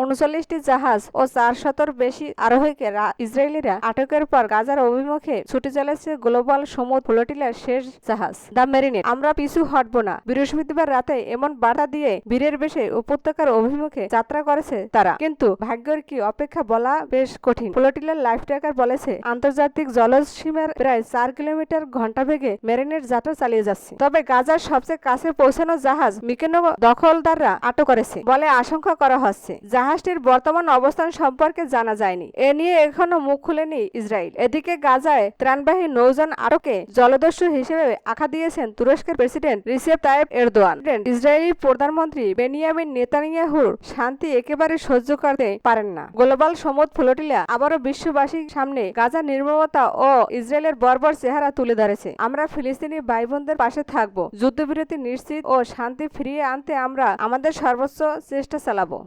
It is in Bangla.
39টি জাহাজ ও 400-র বেশি আরোহীকে ইসরায়েলিরা আটকের পর গাজার অভিমুখে ছুটে চলেছে গ্লোবাল সমুদ্র ফ্লোটিলার শেষ জাহাজ দ্য মেরিনেট। আমরা পিছু হটব না, বৃহস্পতিবার রাতে এমন বার্তা দিয়ে বীরের বেশে উপত্যকার অভিমুখে যাত্রা করেছে তারা। কিন্তু ভাগ্যের কি অপেক্ষা বলা বেশ কঠিন। ফ্লোটিলার লাইফ ট্র্যাকার বলেছে, আন্তর্জাতিক জলজ সীমার প্রায় 4 কিলোমিটার ঘন্টা বেগে মেরিনেট যাত্রা চালিয়ে যাচ্ছে। তবে গাজার সবচেয়ে কাছে পৌঁছানো জাহাজ মিকেনো দখলদাররা আটক করেছে বলে আশঙ্কা করা হচ্ছে। জাহাজটির বর্তমান অবস্থান সম্পর্কে জানা যায়নি। এ নিয়ে এখনো মুখ খুলেনি ইসরায়েল। এদিকে গাজায় ত্রাণবাহী নৌযান আটকে জলদস্যু হিসেবে আখ্যা দিয়েছেন তুরস্কের president Recep Tayyip Erdogan. Israeli প্রধানমন্ত্রী বেনিয়ামিন নেতানিয়াহুর শান্তি একেবারে সহ্য করতে পারেন না। গ্লোবাল সমুদ্র ফ্লোটিলা আবারও বিশ্ববাসীর সামনে গাজার নির্মমতা ও ইসরায়েলের বর্বর চেহারা তুলে ধরেছে। আমরা ফিলিস্তিনি ভাই বোনদের পাশে থাকব। যুদ্ধবিরতি নিশ্চিত ও শান্তি ফিরিয়ে আনতে আমরা আমাদের সর্বোচ্চ চেষ্টা চালাবো।